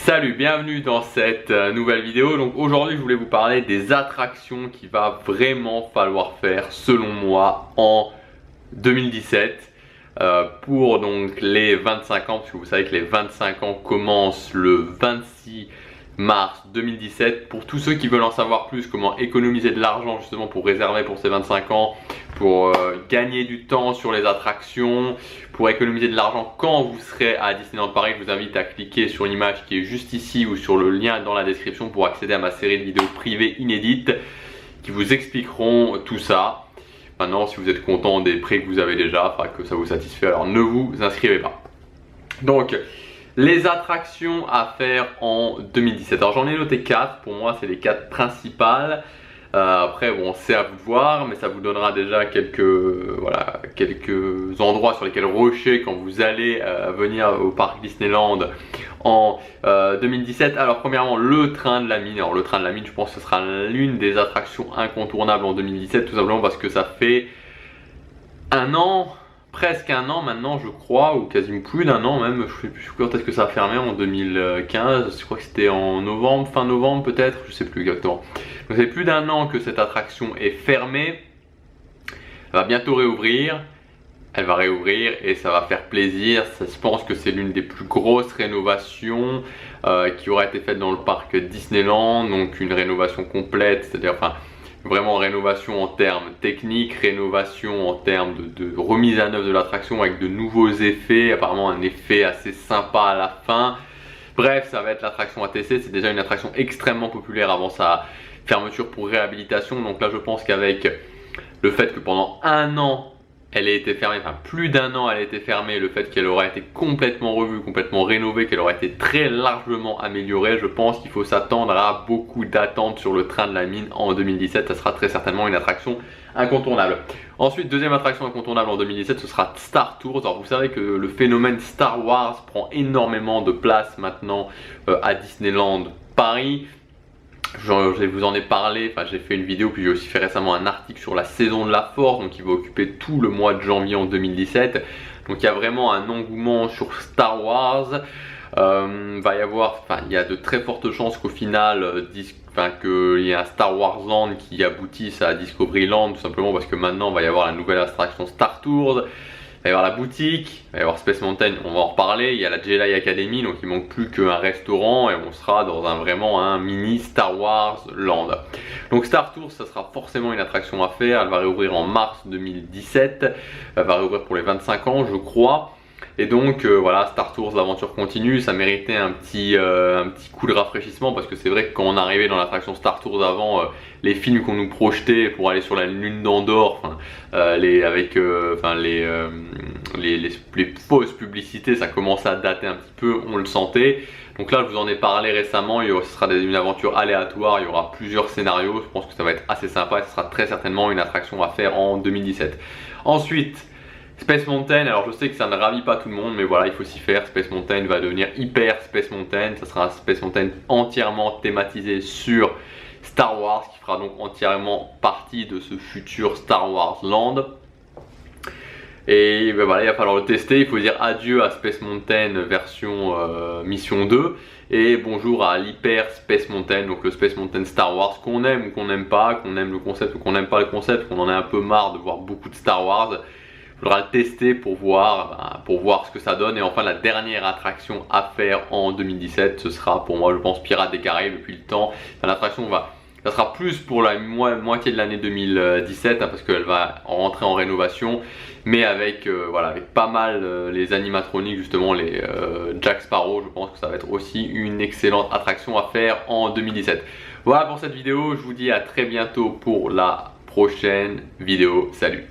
Salut, bienvenue dans cette nouvelle vidéo. Donc aujourd'hui je voulais vous parler des attractions qu'il va vraiment falloir faire selon moi en 2017 pour donc les 25 ans, parce que vous savez que les 25 ans commencent le 26 mars 2017. Pour tous ceux qui veulent en savoir plus, comment économiser de l'argent justement pour réserver pour ces 25 ans, pour gagner du temps sur les attractions, pour économiser de l'argent quand vous serez à Disneyland Paris, je vous invite à cliquer sur l'image qui est juste ici ou sur le lien dans la description pour accéder à ma série de vidéos privées inédites qui vous expliqueront tout ça. Maintenant, si vous êtes content des prix que vous avez déjà, enfin que ça vous satisfait, alors ne vous inscrivez pas. Donc, les attractions à faire en 2017. Alors j'en ai noté 4, pour moi c'est les 4 principales. Après bon, c'est à vous de voir, mais ça vous donnera déjà quelques endroits sur lesquels rusher quand vous allez venir au parc Disneyland en 2017. Alors premièrement, le train de la mine. Alors le train de la mine, je pense que ce sera l'une des attractions incontournables en 2017, tout simplement parce que ça fait un an, presque un an maintenant je crois, ou quasiment plus d'un an même, je sais plus quand est-ce que ça a fermé, en 2015, je crois que c'était en novembre, fin novembre peut-être, je sais plus exactement. Donc c'est plus d'un an que cette attraction est fermée, elle va bientôt réouvrir, elle va réouvrir et ça va faire plaisir. Je pense que c'est l'une des plus grosses rénovations qui aura été faite dans le parc Disneyland, donc une rénovation complète, c'est-à-dire vraiment rénovation en termes techniques, rénovation en termes de remise à neuf de l'attraction avec de nouveaux effets, apparemment un effet assez sympa à la fin. Bref, ça va être l'attraction à tester. C'est déjà une attraction extrêmement populaire avant sa fermeture pour réhabilitation. Donc là je pense qu'avec le fait que pendant un an elle a été fermée, enfin plus d'un an elle a été fermée, le fait qu'elle aura été complètement revue, complètement rénovée, qu'elle aura été très largement améliorée, je pense qu'il faut s'attendre à beaucoup d'attentes sur le train de la mine en 2017. Ça sera très certainement une attraction incontournable. Ensuite, deuxième attraction incontournable en 2017, ce sera Star Tours. Alors vous savez que le phénomène Star Wars prend énormément de place maintenant à Disneyland Paris. Je vous en ai parlé, j'ai fait une vidéo, puis j'ai aussi fait récemment un article sur la saison de la Force, donc qui va occuper tout le mois de janvier en 2017. Donc il y a vraiment un engouement sur Star Wars. Il y a de très fortes chances qu'au final, qu'il y ait un Star Wars Land qui aboutisse à Discovery Land, tout simplement parce que maintenant il va y avoir la nouvelle attraction Star Tours. Il va y avoir la boutique, il va y avoir Space Mountain, on va en reparler, il y a la Jedi Academy, donc il manque plus qu'un restaurant et on sera dans un mini Star Wars Land. Donc Star Tours, ça sera forcément une attraction à faire, elle va réouvrir en mars 2017, elle va réouvrir pour les 25 ans je crois. Et donc voilà, Star Tours, l'aventure continue, ça méritait un petit coup de rafraîchissement parce que c'est vrai que quand on arrivait dans l'attraction Star Tours avant, les films qu'on nous projetait pour aller sur la lune d'Andorre, les fausses publicités, ça commençait à dater un petit peu, on le sentait. Donc là je vous en ai parlé récemment, ce sera une aventure aléatoire, il y aura plusieurs scénarios, je pense que ça va être assez sympa et ce sera très certainement une attraction à faire en 2017. Ensuite, Space Mountain, alors je sais que ça ne ravit pas tout le monde, mais voilà, il faut s'y faire. Space Mountain va devenir hyper Space Mountain. Ça sera un Space Mountain entièrement thématisé sur Star Wars, qui fera donc entièrement partie de ce futur Star Wars Land. Et voilà, il va falloir le tester. Il faut dire adieu à Space Mountain version Mission 2 et bonjour à l'Hyper Space Mountain, donc le Space Mountain Star Wars, qu'on aime ou qu'on n'aime pas, qu'on aime le concept ou qu'on n'aime pas le concept, qu'on en a un peu marre de voir beaucoup de Star Wars. Il faudra le tester pour voir ce que ça donne. Et enfin, la dernière attraction à faire en 2017, ce sera pour moi je pense Pirates des Caraïbes depuis le temps. L'attraction ça sera plus pour la moitié de l'année 2017 parce qu'elle va rentrer en rénovation, mais avec pas mal les animatroniques, justement les Jack Sparrow. Je pense que ça va être aussi une excellente attraction à faire en 2017. Voilà pour cette vidéo, je vous dis à très bientôt pour la prochaine vidéo. Salut.